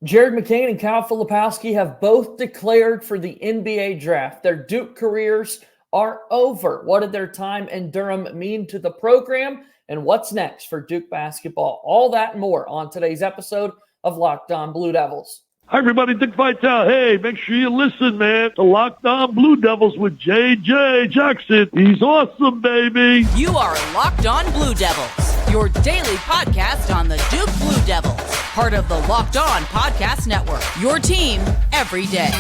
Jared McCain and Caleb Filipowski have both declared for the NBA draft. Their Duke careers are over. What did their time in Durham mean to the program? And what's next for Duke basketball? All that and more on today's episode of Locked On Blue Devils. Hi, everybody. Dick Vitale. Hey, make sure you listen, man, to Locked On Blue Devils with JJ Jackson. He's awesome, baby. You are Locked On Blue Devils, your daily podcast on the Duke Blue Devils, part of the Locked On Podcast Network, your team every day.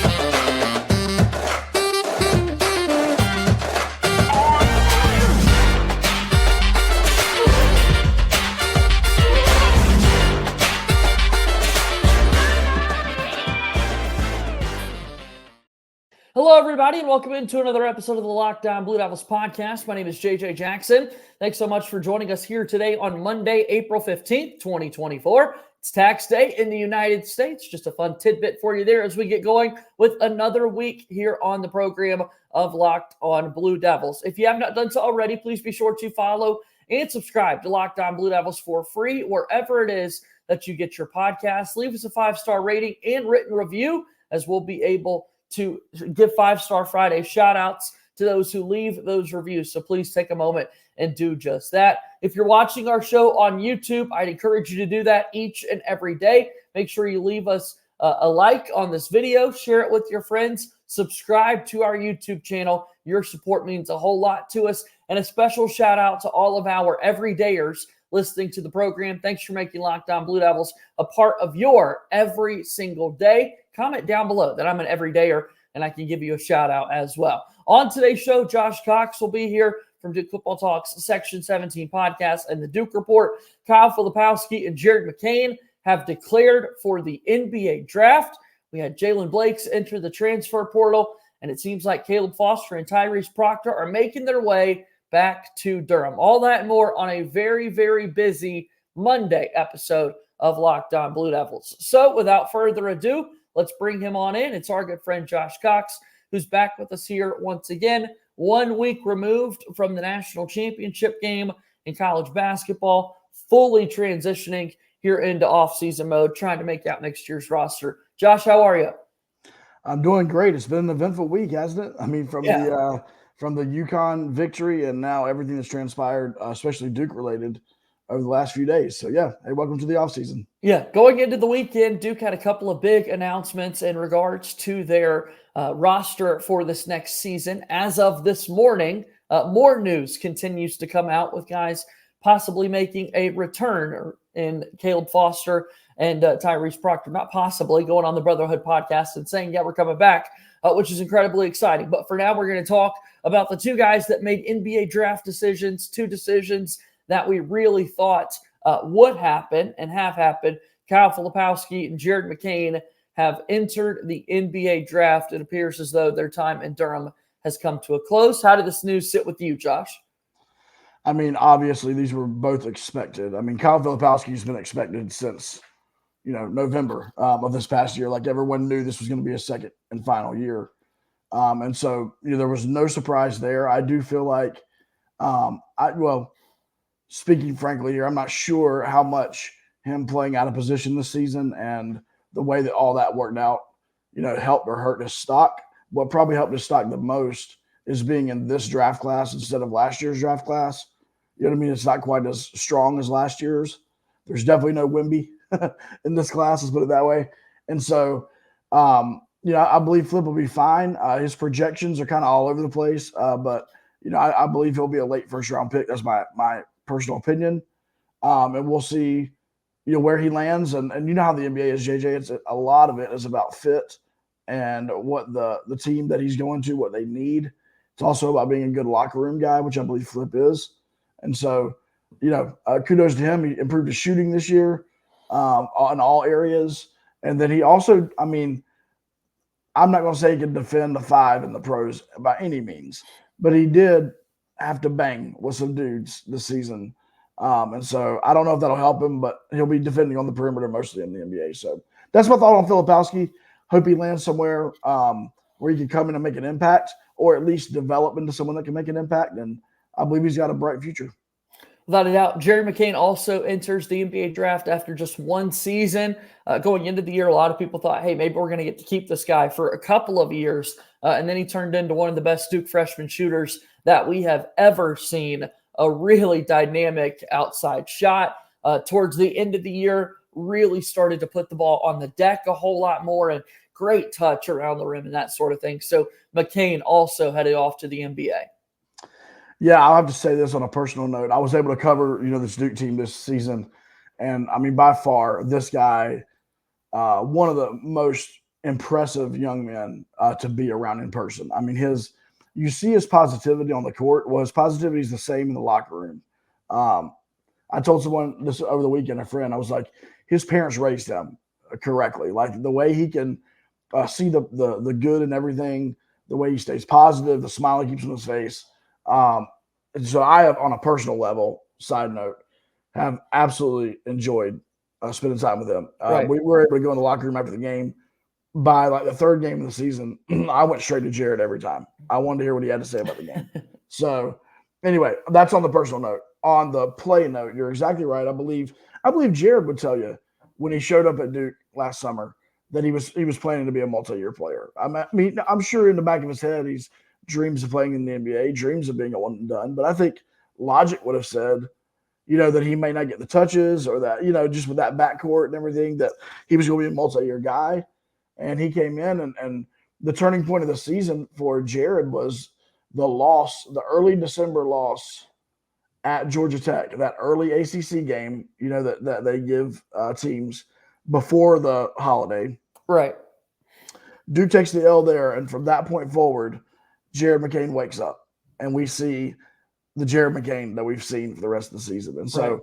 Hello, everybody, and welcome into another episode of the Locked On Blue Devils podcast. My name is JJ Jackson. Thanks so much for joining us here today on Monday, April 15th, 2024. It's tax day in the United States. Just a fun tidbit for you there as we get going with another week here on the program of Locked On Blue Devils. If you have not done so already, please be sure to follow and subscribe to Locked On Blue Devils for free wherever it is that you get your podcasts. Leave us a 5-star rating and written review, as we'll be able to give 5-Star Friday shout-outs to those who leave those reviews. So please take a moment and do just that. If you're watching our show on YouTube, I'd encourage you to do that each and every day. Make sure you leave us a like on this video, share it with your friends, subscribe to our YouTube channel. Your support means a whole lot to us. And a special shout-out to all of our everydayers listening to the program. Thanks for making Locked On Blue Devils a part of your every single day. Comment down below that I'm an everydayer and I can give you a shout out as well. On today's show, Josh Cox will be here from Duke Football Talks Section 17 podcast and the Duke Report. Kyle Filipowski and Jared McCain have declared for the NBA draft. We had Jaylen Blakes enter the transfer portal, and it seems like Caleb Foster and Tyrese Proctor are making their way back to Durham. All that and more on a very, very busy Monday episode of Locked On Blue Devils. So without further ado, let's bring him on in. It's our good friend Josh Cox, who's back with us here once again, 1 week removed from the national championship game in college basketball, fully transitioning here into off-season mode, trying to make out next year's roster. Josh, how are you? I'm doing great. It's been an eventful week, hasn't it? I mean, from the UConn victory and now everything that's transpired, especially Duke-related, over the last few days. So, yeah, hey, welcome to the offseason. Yeah, going into the weekend, Duke had a couple of big announcements in regards to their roster for this next season. As of this morning, more news continues to come out with guys possibly making a return in Caleb Foster and Tyrese Proctor. Not possibly, going on the Brotherhood podcast and saying, yeah, we're coming back, which is incredibly exciting. But for now, we're going to talk about the two guys that made NBA draft decisions, two decisions that we really thought would happen and have happened. Kyle Filipowski and Jared McCain have entered the NBA draft. It appears as though their time in Durham has come to a close. How did this news sit with you, Josh? I mean, obviously, these were both expected. I mean, Kyle Filipowski's been expected since, November of this past year. Like, everyone knew this was going to be a second and final year. And so, there was no surprise there. I do feel like, speaking frankly here, I'm not sure how much him playing out of position this season and the way that all that worked out, helped or hurt his stock. What probably helped his stock the most is being in this draft class instead of last year's draft class. You know what I mean? It's not quite as strong as last year's. There's definitely no Wemby in this class, let's put it that way. And so, I believe Flip will be fine. His projections are kind of all over the place, but I believe he'll be a late first-round pick. That's my personal opinion. And we'll see, where he lands. And you know how the NBA is, JJ. It's a lot of it is about fit and what the team that he's going to, what they need. It's also about being a good locker room guy, which I believe Flip is. And so, kudos to him. He improved his shooting this year in all areas. And then he also, I'm not going to say he could defend the 5 in the pros by any means, but he did have to bang with some dudes this season. And so I don't know if that'll help him, but he'll be defending on the perimeter mostly in the NBA. So that's my thought on Filipowski. Hope he lands somewhere where he can come in and make an impact, or at least develop into someone that can make an impact. And I believe he's got a bright future. Without a doubt, Jared McCain also enters the NBA draft after just one season. Going into the year, a lot of people thought, hey, maybe we're going to get to keep this guy for a couple of years. And then he turned into one of the best Duke freshman shooters that we have ever seen. A really dynamic outside shot. Towards the end of the year, really started to put the ball on the deck a whole lot more, and great touch around the rim and that sort of thing. So McCain also headed off to the NBA. Yeah, I'll have to say this on a personal note. I was able to cover, this Duke team this season. And, I mean, by far, this guy, one of the most impressive young men to be around in person. I mean, you see his positivity on the court. Well, his positivity is the same in the locker room. I told someone this over the weekend, a friend, I was like, his parents raised him correctly. Like the way he can see the good in everything, the way he stays positive, the smile he keeps on his face. And so I have, on a personal level, side note, have absolutely enjoyed spending time with him. Right. We were able to go in the locker room after the game. By like the third game of the season, I went straight to Jared every time. I wanted to hear what he had to say about the game. So anyway, that's on the personal note. On the play note, you're exactly right. I believe Jared would tell you when he showed up at Duke last summer that he was planning to be a multi-year player. I mean, I'm sure in the back of his head he's dreams of playing in the NBA, dreams of being a one and done. But I think logic would have said, that he may not get the touches or that, just with that backcourt and everything, that he was going to be a multi-year guy. And he came in and the turning point of the season for Jared was the early December loss at Georgia Tech, that early ACC game, that they give teams before the holiday. Right. Duke takes the L there, and from that point forward, Jared McCain wakes up, and we see the Jared McCain that we've seen for the rest of the season. And so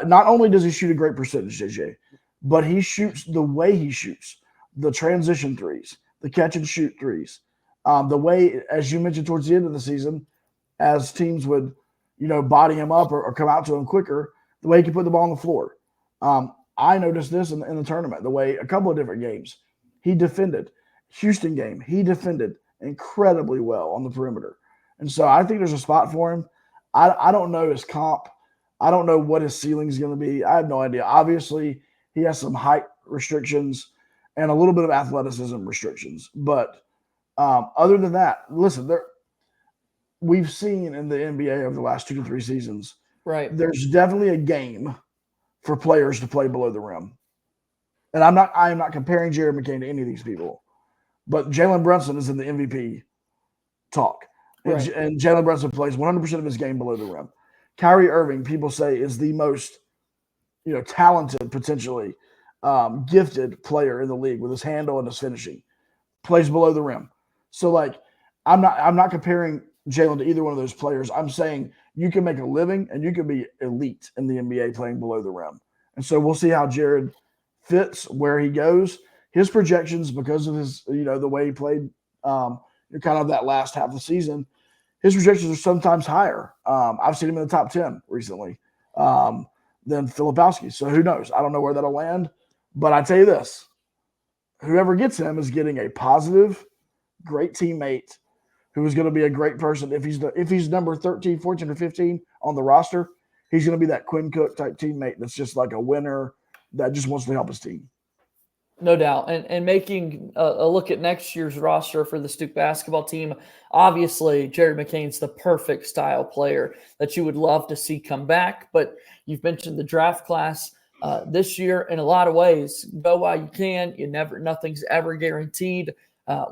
not only does he shoot a great percentage, JJ, but he shoots the way he shoots, the transition threes, the catch and shoot threes, the way, as you mentioned towards the end of the season, as teams would, body him up or come out to him quicker, the way he can put the ball on the floor. I noticed this in the tournament, the way a couple of different games he defended. Houston game, he defended incredibly well on the perimeter. And so I think there's a spot for him. I don't know his comp. I don't know what his ceiling is going to be. I have no idea. Obviously, he has some height restrictions and a little bit of athleticism restrictions. But other than that, listen, we've seen in the NBA over the last 2 to 3 seasons, right, there's definitely a game for players to play below the rim. And I am not comparing Jared McCain to any of these people. But Jalen Brunson is in the MVP talk. Right. And Jalen Brunson plays 100% of his game below the rim. Kyrie Irving, people say, is the most, talented, potentially gifted player in the league with his handle and his finishing. Plays below the rim. So, I'm not comparing Jalen to either one of those players. I'm saying you can make a living and you can be elite in the NBA playing below the rim. And so we'll see how Jared fits, where he goes. His projections, because of his, the way he played kind of that last half of the season, his projections are sometimes higher. I've seen him in the top 10 recently than Filipowski. So who knows? I don't know where that'll land. But I tell you this, whoever gets him is getting a positive, great teammate who is going to be a great person. If he's number 13, 14, or 15 on the roster, he's going to be that Quinn Cook type teammate that's just like a winner that just wants to help his team. No doubt. And making a look at next year's roster for the Duke basketball team, obviously Jared McCain's the perfect style player that you would love to see come back. But you've mentioned the draft class this year. In a lot of ways, go while you can. Nothing's ever guaranteed.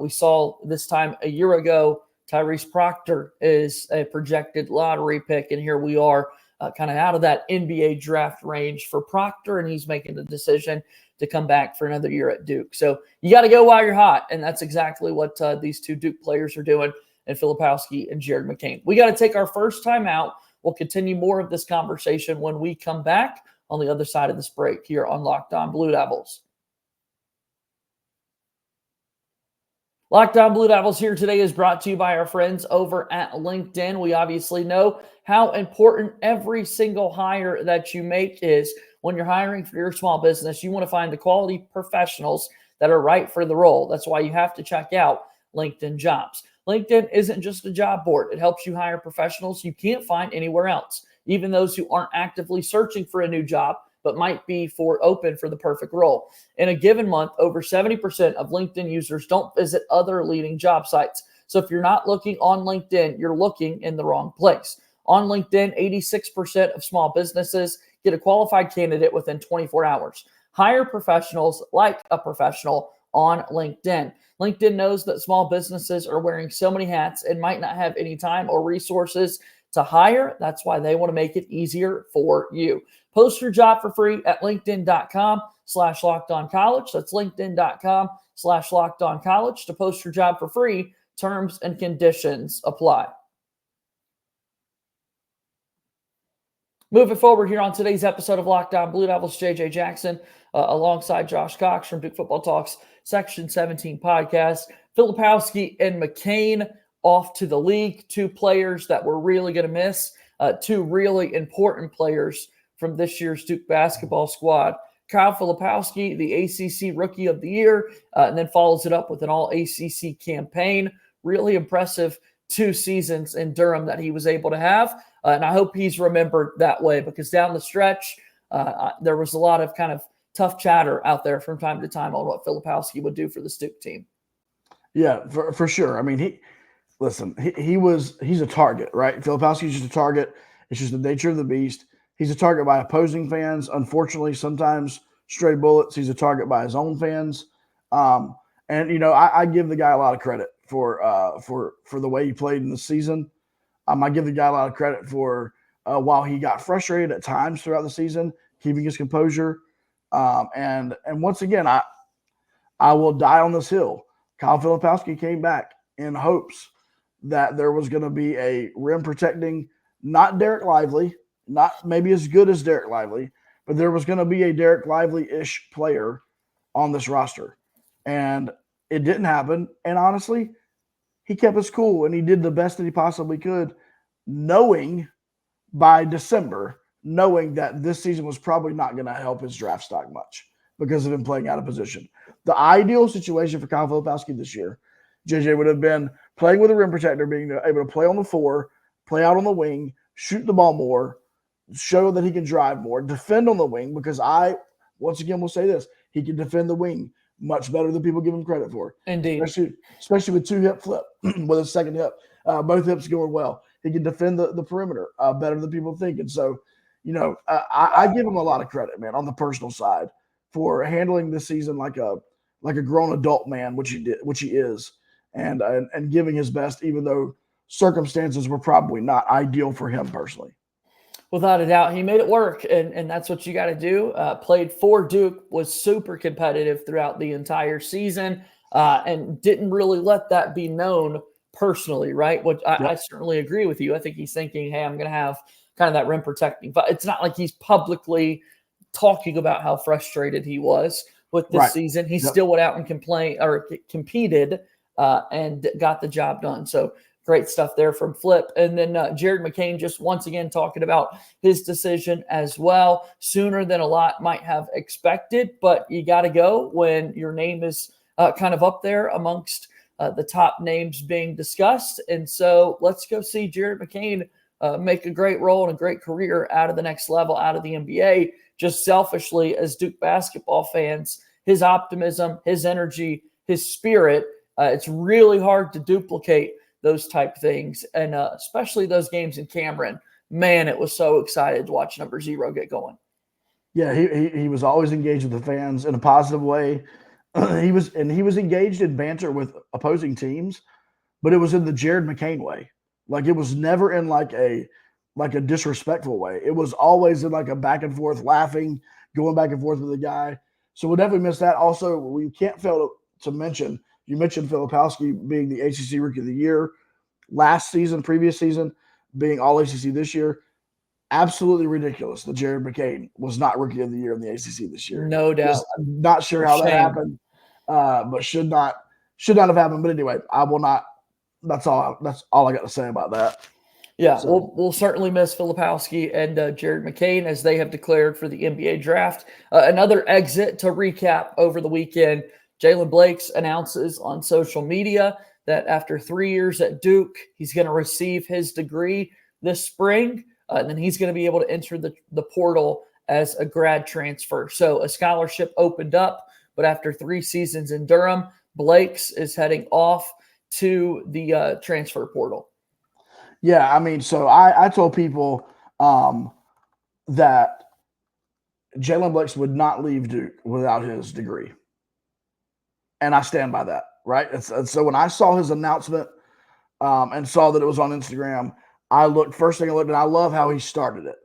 We saw this time a year ago, Tyrese Proctor is a projected lottery pick, and here we are kind of out of that NBA draft range for Proctor, and he's making the decision to come back for another year at Duke. So you got to go while you're hot, and that's exactly what these two Duke players are doing, and Filipowski and Jared McCain. We got to take our first time out. We'll continue more of this conversation when we come back on the other side of this break here on Locked On Blue Devils. Locked On Blue Devils here today is brought to you by our friends over at LinkedIn. We obviously know how important every single hire that you make is. When you're hiring for your small business, you want to find the quality professionals that are right for the role. That's why you have to check out LinkedIn Jobs. LinkedIn isn't just a job board. It helps you hire professionals you can't find anywhere else. even those who aren't actively searching for a new job, but might be open for the perfect role. In a given month, over 70% of LinkedIn users don't visit other leading job sites. So if you're not looking on LinkedIn, you're looking in the wrong place. On LinkedIn, 86% of small businesses get a qualified candidate within 24 hours. Hire professionals like a professional on LinkedIn. LinkedIn knows that small businesses are wearing so many hats and might not have any time or resources to hire. That's why they want to make it easier for you. Post your job for free at linkedin.com/lockedoncollege. That's linkedin.com/lockedoncollege to post your job for free. Terms and conditions apply. Moving forward here on today's episode of Locked On Blue Devils, JJ Jackson, alongside Josh Cox from Duke Football Talks Section 17 podcast. Filipowski and McCain off to the league. Two players that we're really going to miss. Two really important players from this year's Duke basketball squad. Kyle Filipowski, the ACC Rookie of the Year, and then follows it up with an All-ACC campaign. Really impressive 2 seasons in Durham that he was able to have. And I hope he's remembered that way, because down the stretch, there was a lot of kind of tough chatter out there from time to time on what Filipowski would do for the Duke team. Yeah, for sure. I mean, he's a target, right? Filipowski's just a target. It's just the nature of the beast. He's a target by opposing fans. Unfortunately, sometimes stray bullets. He's a target by his own fans. And I give the guy a lot of credit for the way he played in the season. I give the guy a lot of credit for while he got frustrated at times throughout the season, keeping his composure. And once again, I will die on this hill. Kyle Filipowski came back in hopes that there was going to be a rim protecting, not Derek Lively, not maybe as good as Derek Lively, but there was going to be a Derek Lively-ish player on this roster. And it didn't happen. And honestly, he kept his cool and he did the best that he possibly could, knowing by December, knowing that this season was probably not going to help his draft stock much because of him playing out of position. The ideal situation for Kyle Filipowski this year, JJ, would have been playing with a rim protector, being able to play on the 4, play out on the wing, shoot the ball more, show that he can drive more, defend on the wing, because once again, will say this, he can defend the wing much better than people give him credit for. Indeed. Especially with 2-hip flip, with a second hip, both hips going well. He can defend the perimeter better than people think. And so, I give him a lot of credit, man, on the personal side for handling this season like a grown adult man, which he is, and giving his best, even though circumstances were probably not ideal for him personally. Without a doubt, he made it work, and that's what you got to do. Played for Duke, was super competitive throughout the entire season, and didn't really let that be known personally, right? Which I certainly agree with you. I think he's thinking, hey, I'm going to have kind of that rim protecting. But it's not like he's publicly talking about how frustrated he was with this season. He still went out and competed and got the job done. So great stuff there from Flip. And then Jared McCain just once again talking about his decision as well, sooner than a lot might have expected, but you got to go when your name is kind of up there amongst the top names being discussed. And so let's go see Jared McCain make a great role and a great career out of the next level, out of the NBA. Just selfishly, as Duke basketball fans, his optimism, his energy, his spirit, it's really hard to duplicate those type things, and especially those games in Cameron. Man, it was so excited to watch number 0 get going. Yeah, he was always engaged with the fans in a positive way. He was engaged in banter with opposing teams, but it was in the Jared McCain way. Like, it was never in like a disrespectful way. It was always in like a back and forth, laughing, going back and forth with the guy. So we'll definitely miss that. Also, we can't fail to mention, you mentioned Filipowski being the ACC Rookie of the Year last season, previous season, being All-ACC this year. Absolutely ridiculous that Jared McCain was not Rookie of the Year in the ACC this year. No doubt. I'm not sure how that happened, but should not have happened. But anyway, I will not. That's all I got to say about that. Yeah, so we'll certainly miss Filipowski and Jared McCain as they have declared for the NBA draft. Another exit to recap over the weekend. Jaylen Blakes announces on social media that after 3 years at Duke, he's going to receive his degree this spring. And then he's going to be able to enter the portal as a grad transfer. So a scholarship opened up, but after 3 seasons in Durham, Blakes is heading off to the transfer portal. Yeah, I mean, so I told people that Jaylen Blakes would not leave Duke without his degree. And I stand by that, right? So when I saw his announcement and saw that it was on Instagram, first thing I looked, and I love how he started it.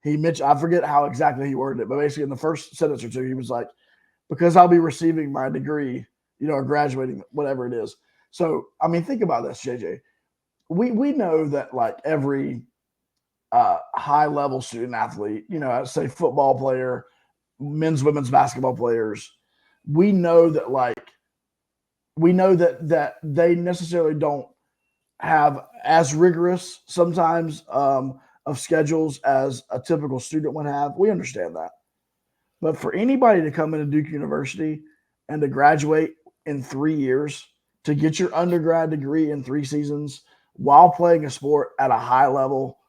He mentioned, I forget how exactly he worded it, but basically in the first sentence or two, he was like, because I'll be receiving my degree, or graduating, whatever it is. So, I mean, think about this, JJ. We know that like every high-level student athlete, say football player, men's, women's basketball players, we know that they necessarily don't have as rigorous sometimes of schedules as a typical student would have. We understand that. But for anybody to come into Duke University and to graduate in 3 years, to get your undergrad degree in 3 seasons while playing a sport at a high level,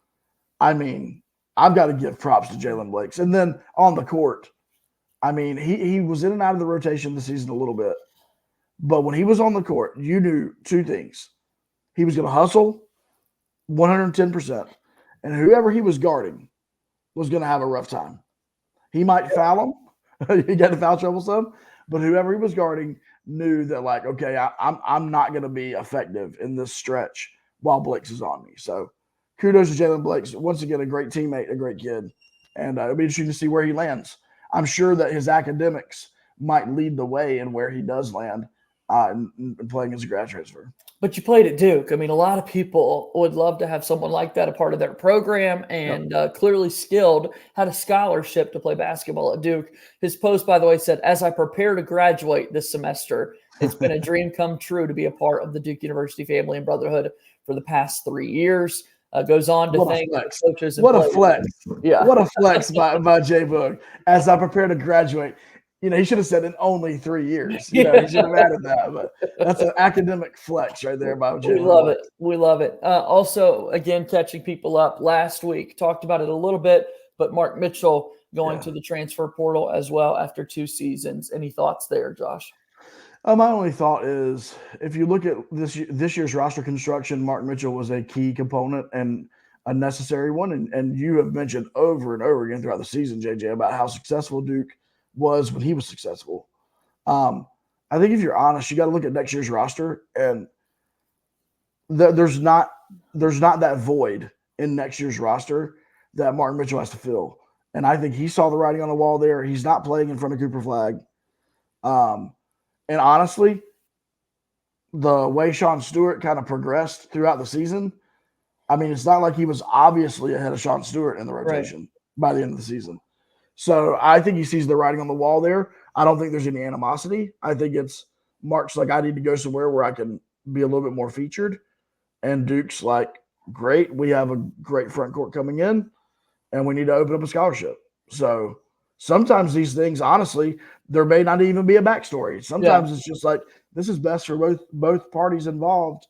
I mean, I've got to give props to Jaylen Blakes. And then on the court, I mean, he was in and out of the rotation this season a little bit. But when he was on the court, you knew 2 things. He was going to hustle 110%. And whoever he was guarding was going to have a rough time. He might foul him. He got in foul trouble some. But whoever he was guarding knew that, like, okay, I'm not going to be effective in this stretch while Blakes is on me. So kudos to Jaylen Blakes. Once again, a great teammate, a great kid. And it'll be interesting to see where he lands. I'm sure that his academics might lead the way in where he does land in playing as a grad transfer. But you played at Duke. I mean, a lot of people would love to have someone like that a part of their program, and clearly skilled, had a scholarship to play basketball at Duke. His post, by the way, said, as I prepare to graduate this semester, it's been a dream come true to be a part of the Duke University family and brotherhood for the past 3 years. Goes on to thank coaches. What a flex. Yeah. What a flex by J Boog. As I prepare to graduate. He should have said in only 3 years. He should have added that. But that's an academic flex right there by Jaylen. We love it. We love it. Also, again, catching people up last week, talked about it a little bit, but Mark Mitchell going to the transfer portal as well after 2 seasons. Any thoughts there, Josh? My only thought is, if you look at this year's roster construction, Mark Mitchell was a key component and a necessary one. And you have mentioned over and over again throughout the season, JJ, about how successful Duke was when he was successful. I think if you're honest, you got to look at next year's roster, and there's not that void in next year's roster that Mark Mitchell has to fill. And I think he saw the writing on the wall there. He's not playing in front of Cooper Flagg. And honestly, the way Sean Stewart kind of progressed throughout the season, I mean, it's not like he was obviously ahead of Sean Stewart in the rotation by the end of the season. So I think he sees the writing on the wall there. I don't think there's any animosity. I think it's Mark's like, I need to go somewhere where I can be a little bit more featured. And Duke's like, great, we have a great front court coming in, and we need to open up a scholarship. So sometimes these things, honestly, there may not even be a backstory. Sometimes it's just like, this is best for both parties involved.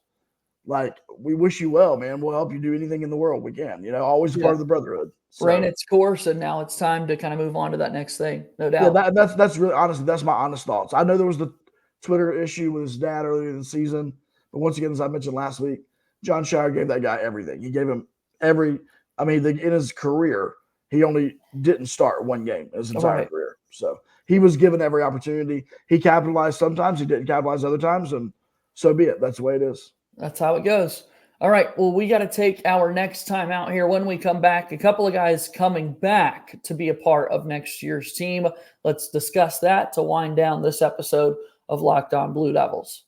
Like, we wish you well, man. We'll help you do anything in the world we can. Always a part of the brotherhood. So, ran its course, and now it's time to kind of move on to that next thing, no doubt. Yeah, that's really, honestly, that's my honest thoughts. I know there was the Twitter issue with his dad earlier in the season, but once again, as I mentioned last week, John Shire gave that guy everything. He gave him in his career, he only didn't start 1 game in his entire career. So he was given every opportunity. He capitalized sometimes, he didn't capitalize other times, and so be it. That's the way it is. That's how it goes. All right, well, we got to take our next time out here. When we come back, a couple of guys coming back to be a part of next year's team. Let's discuss that to wind down this episode of Locked On Blue Devils.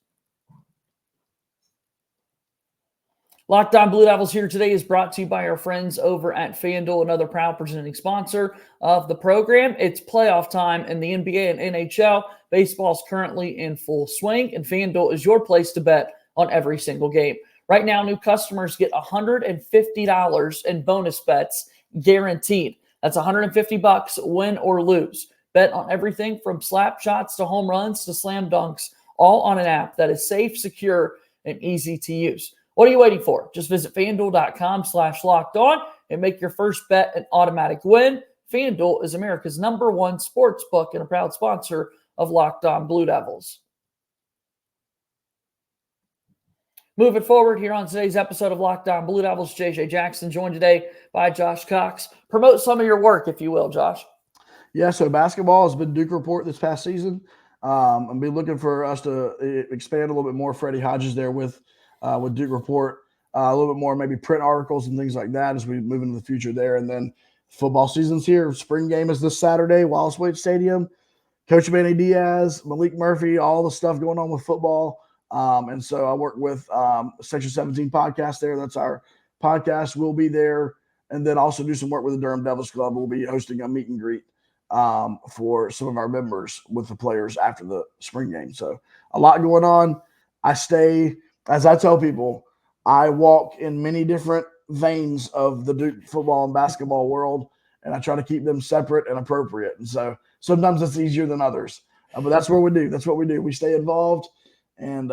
Locked On Blue Devils here today is brought to you by our friends over at FanDuel, another proud presenting sponsor of the program. It's playoff time in the NBA and NHL. Baseball's currently in full swing, and FanDuel is your place to bet on every single game. Right now, new customers get $150 in bonus bets guaranteed. That's $150 win or lose. Bet on everything from slap shots to home runs to slam dunks, all on an app that is safe, secure, and easy to use. What are you waiting for? Just visit FanDuel.com/lockedon and make your first bet an automatic win. FanDuel is America's #1 sports book and a proud sponsor of Locked On Blue Devils. Moving forward here on today's episode of Locked On Blue Devils, JJ Jackson, joined today by Josh Cox. Promote some of your work, if you will, Josh. Yeah, so basketball has been Duke Report this past season. I'm be looking for us to expand a little bit more. Freddie Hodges there with Duke Report, a little bit more maybe print articles and things like that as we move into the future there. And then football season's here. Spring game is this Saturday, Wallace Wade Stadium. Coach Manny Diaz, Malik Murphy, all the stuff going on with football. And so I work with Section 17 podcast there. That's our podcast. We'll be there. And then also do some work with the Durham Devils Club. We'll be hosting a meet and greet for some of our members with the players after the spring game. So a lot going on. I stay, as I tell people, I walk in many different veins of the Duke football and basketball world, and I try to keep them separate and appropriate. And so sometimes it's easier than others, but that's what we do. That's what we do. We stay involved, and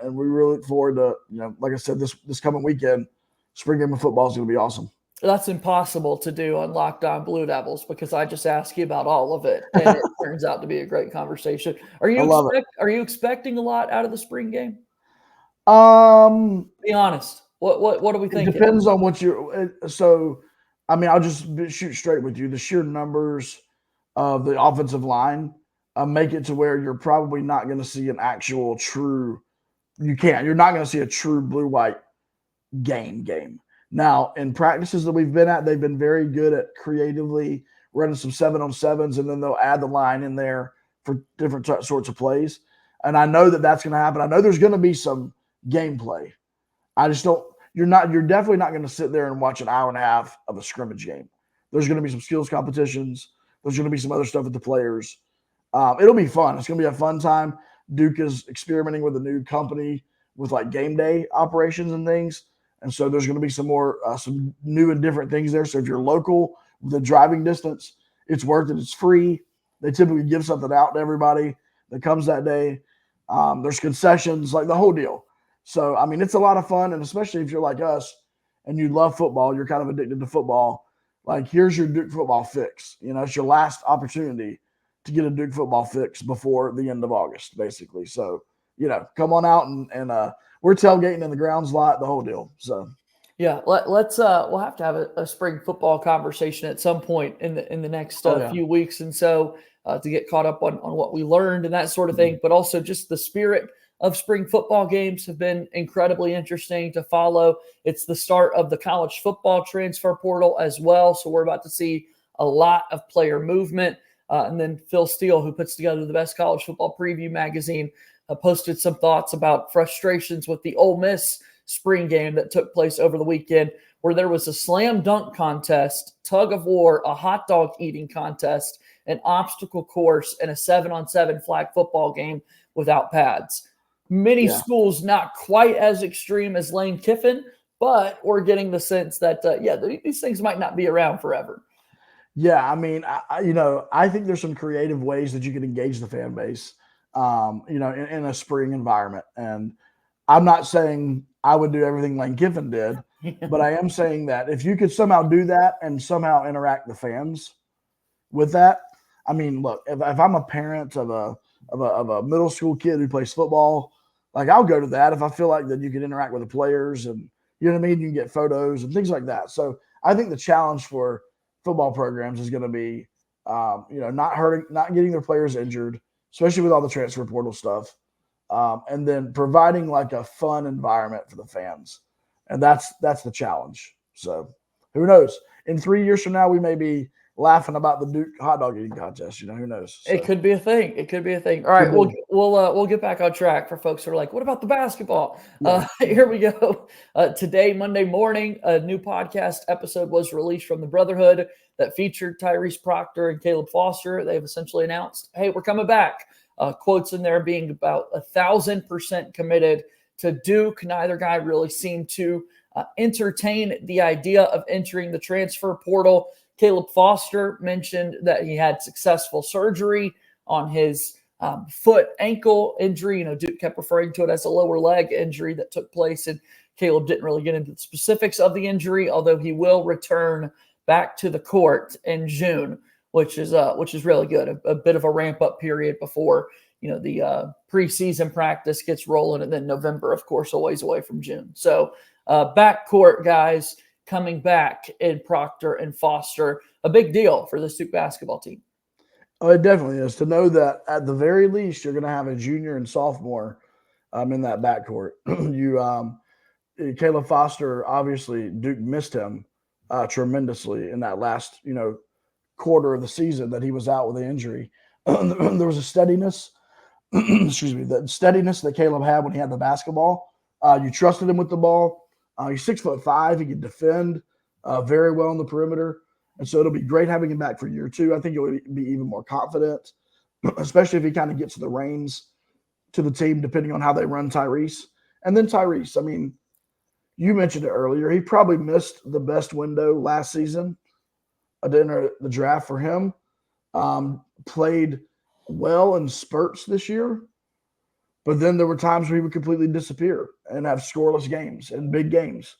we really look forward to, like I said, this coming weekend, spring game of football is going to be awesome. That's impossible to do on Locked On Blue Devils because I just ask you about all of it, and it turns out to be a great conversation. Are you expecting a lot out of the spring game? Be honest. What are we thinking? It depends on what you're. So, I'll just shoot straight with you. The sheer numbers of the offensive line make it to where you're probably not going to see an actual true. You're not going to see a true blue-white game. Now, in practices that we've been at, they've been very good at creatively running some 7-on-7s, and then they'll add the line in there for different sorts of plays. And I know that that's going to happen. I know there's going to be some gameplay. I just don't. You're definitely not going to sit there and watch an hour and a half of a scrimmage game. There's going to be some skills competitions. There's going to be some other stuff with the players. It'll be fun. It's going to be a fun time. Duke is experimenting with a new company with like game day operations and things. And so there's going to be some more, some new and different things there. So if you're local with a driving distance, it's worth it. It's free. They typically give something out to everybody that comes that day. There's concessions, like the whole deal. So, it's a lot of fun. And especially if you're like us and you love football, you're kind of addicted to football. Like, here's your Duke football fix. It's your last opportunity to get a Duke football fix before the end of August, basically. So, come on out and we're tailgating in the grounds lot, the whole deal. So, yeah, let's we'll have to have a spring football conversation at some point in the next few weeks, and so to get caught up on what we learned and that sort of thing, but also just the spirit of spring football games have been incredibly interesting to follow. It's the start of the college football transfer portal as well, so we're about to see a lot of player movement. And then Phil Steele, who puts together the Best College Football Preview magazine, posted some thoughts about frustrations with the Ole Miss spring game that took place over the weekend, where there was a slam dunk contest, tug of war, a hot dog eating contest, an obstacle course, and a 7-on-7 flag football game without pads. Many schools not quite as extreme as Lane Kiffin, but we're getting the sense that, these things might not be around forever. Yeah, I think there's some creative ways that you can engage the fan base, in a spring environment. And I'm not saying I would do everything Lane Kiffin did, but I am saying that if you could somehow do that and somehow interact the fans with that, look, if I'm a parent of a middle school kid who plays football, like I'll go to that if I feel like that you can interact with the players and you can get photos and things like that. So I think the challenge for football programs is going to be, not getting their players injured, especially with all the transfer portal stuff, and then providing like a fun environment for the fans, and that's the challenge. So who knows? In 3 years from now, we may be laughing about the Duke hot dog eating contest. Who knows? So. It could be a thing. All right, we'll get back on track for folks who are like, what about the basketball? Yeah. Here we go. Today, Monday morning, a new podcast episode was released from the Brotherhood that featured Tyrese Proctor and Caleb Foster. They've essentially announced, hey, we're coming back. Quotes in there being about 1,000% committed to Duke. Neither guy really seemed to entertain the idea of entering the transfer portal. Caleb Foster mentioned that he had successful surgery on his foot ankle injury. Duke kept referring to it as a lower leg injury that took place in Caleb didn't really get into the specifics of the injury, although he will return back to the court in June, which is really good. A bit of a ramp up period before the preseason practice gets rolling, and then November, of course, a ways away from June. So backcourt guys coming back in Proctor and Foster, a big deal for this Duke basketball team. Oh, it definitely is, to know that at the very least you're going to have a junior and sophomore in that backcourt. Caleb Foster, obviously Duke missed him tremendously in that last quarter of the season that he was out with the injury. There was a steadiness, the steadiness that Caleb had when he had the basketball. You trusted him with the ball. He's 6'5". He can defend very well on the perimeter. And so it'll be great having him back for year two. I think he'll be even more confident, especially if he kind of gets the reins to the team, depending on how they run Tyrese. And then Tyrese, I mean, you mentioned it earlier. He probably missed the best window last season at the draft for him. Played well in spurts this year, but then there were times where he would completely disappear and have scoreless games and big games.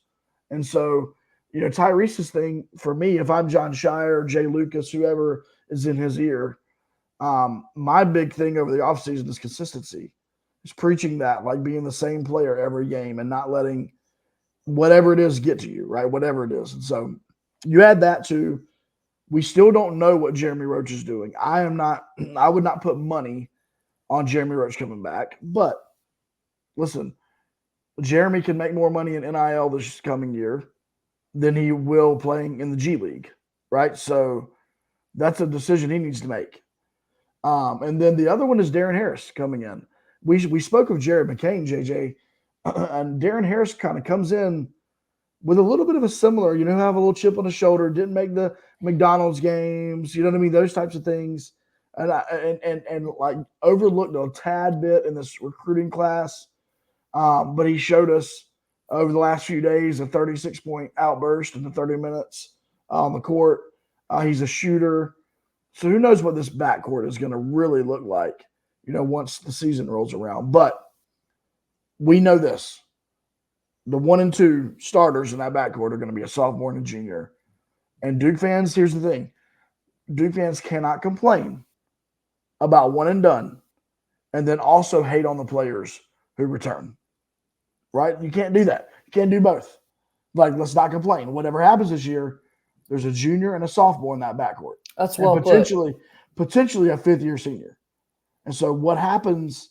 And so, Tyrese's thing for me, if I'm John Shire, Jay Lucas, whoever is in his ear, my big thing over the offseason is consistency. It's preaching that, like being the same player every game and not letting whatever it is get to you, right? Whatever it is. And so you add that to, we still don't know what Jeremy Roach is doing. I would not put money on Jeremy Roach coming back. But listen, Jeremy can make more money in NIL this coming year than he will playing in the G League, right? So that's a decision he needs to make. And then the other one is Darren Harris coming in. We spoke of Jared McCain, JJ, and Darren Harris kind of comes in with a little bit of a similar, have a little chip on his shoulder, didn't make the McDonald's games, you know what I mean? Those types of things. And like overlooked a tad bit in this recruiting class. But he showed us over the last few days a 36-point outburst in the 30 minutes on the court. He's a shooter. So who knows what this backcourt is going to really look like, once the season rolls around. But we know this. The 1 and 2 starters in that backcourt are going to be a sophomore and a junior. And Duke fans, here's the thing. Duke fans cannot complain about one and done and then also hate on the players who return. Right? You can't do that. You can't do both. Like, let's not complain. Whatever happens this year, there's a junior and a sophomore in that backcourt. That's well potentially a fifth-year senior. And so what happens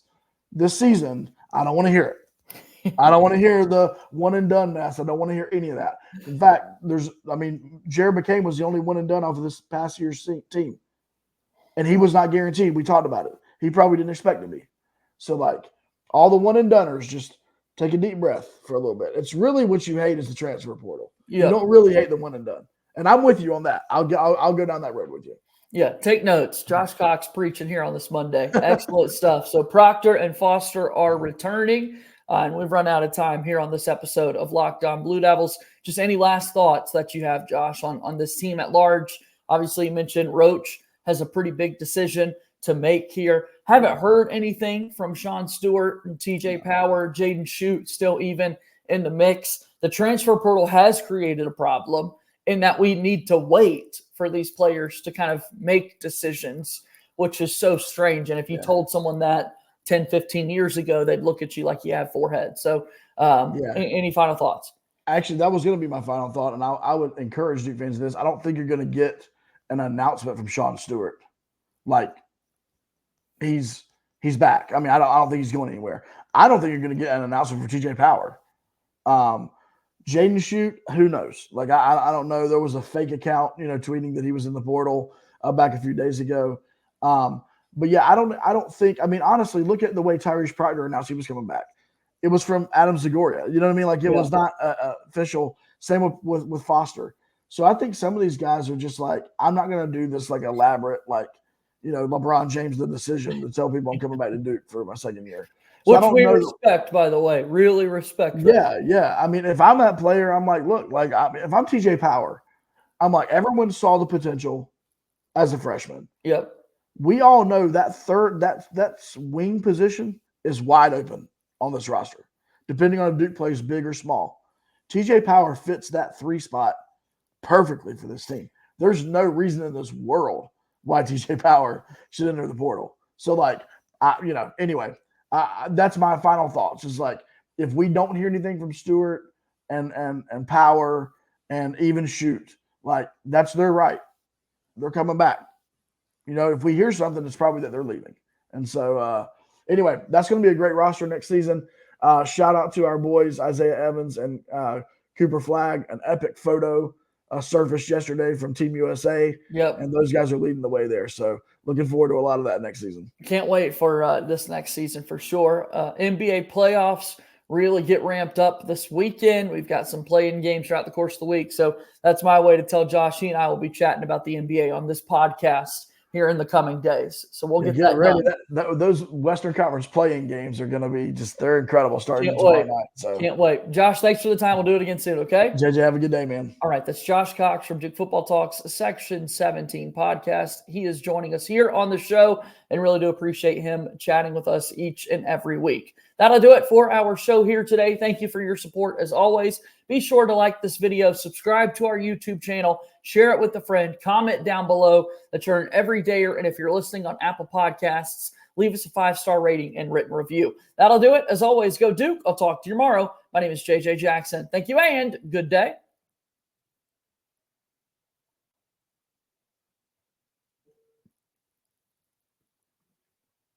this season, I don't want to hear it. I don't want to hear the one and done mess. I don't want to hear any of that. In fact, Jared McCain was the only one and done off of this past year's team. And he was not guaranteed. We talked about it. He probably didn't expect to be. So, all the one and doneers, just take a deep breath for a little bit. It's really what you hate is the transfer portal. Yeah. You don't really hate the one and done. And I'm with you on that. I'll go down that road with you. Yeah, take notes. Josh Cox preaching here on this Monday. Excellent stuff. So Proctor and Foster are returning, and we've run out of time here on this episode of Locked On Blue Devils. Just any last thoughts that you have, Josh, on this team at large? Obviously, you mentioned Roach has a pretty big decision to make here. Haven't heard anything from Sean Stewart and TJ Power, Jaden Shute still even in the mix. The transfer portal has created a problem in that we need to wait for these players to kind of make decisions, which is so strange. And if you told someone that 10, 15 years ago, they'd look at you like you have four heads. So any final thoughts? Actually, that was going to be my final thought, and I would encourage Duke fans to this. I don't think you're going to get an announcement from Sean Stewart. Like, he's back. I mean, I don't think he's going anywhere. I don't think you're going to get an announcement for TJ Power. Jaden Shute, who knows? Like, I don't know. There was a fake account, tweeting that he was in the portal back a few days ago. But yeah, I don't think. I mean, honestly, look at the way Tyrese Proctor announced he was coming back. It was from Adam Zagoria. You know what I mean? Like, it was not official. Same with Foster. So I think some of these guys are just like, I'm not going to do this like elaborate, like, LeBron James the decision to tell people I'm coming back to Duke for my second year. So which we respect, by the way, really respect. Yeah. I mean, if I'm that player, I'm like, look, like if I'm TJ Power, I'm like, everyone saw the potential as a freshman. Yep. We all know that that wing position is wide open on this roster. depending on if Duke plays big or small. TJ Power fits that 3 spot perfectly for this team. There's no reason in this world why TJ Power should enter the portal. So, anyway, that's my final thoughts. Is like, if we don't hear anything from Stewart and Power and even Shoot, like, that's their right. They're coming back. If we hear something, it's probably that they're leaving. And so, anyway, that's going to be a great roster next season. Shout out to our boys, Isaiah Evans and Cooper Flagg. An epic photo surfaced yesterday from Team USA. Yep. And those guys are leading the way there. So looking forward to a lot of that next season. Can't wait for this next season for sure. NBA playoffs really get ramped up this weekend. We've got some play-in games throughout the course of the week. So that's my way to tell Josh. He and I will be chatting about the NBA on this podcast here in the coming days. So we'll get that ready. done. Those Western Conference play-in games are going to be they're incredible starting tomorrow night. So can't wait. Josh, thanks for the time. We'll do it again soon, okay? JJ, have a good day, man. All right, that's Josh Cox from Duke Football Talks Section 17 podcast. He is joining us here on the show, and really do appreciate him chatting with us each and every week. That'll do it for our show here today. Thank you for your support as always. Be sure to like this video, subscribe to our YouTube channel, share it with a friend, comment down below that you're an everydayer, and if you're listening on Apple Podcasts, leave us a 5-star rating and written review. That'll do it. As always, go Duke. I'll talk to you tomorrow. My name is JJ Jackson. Thank you and good day.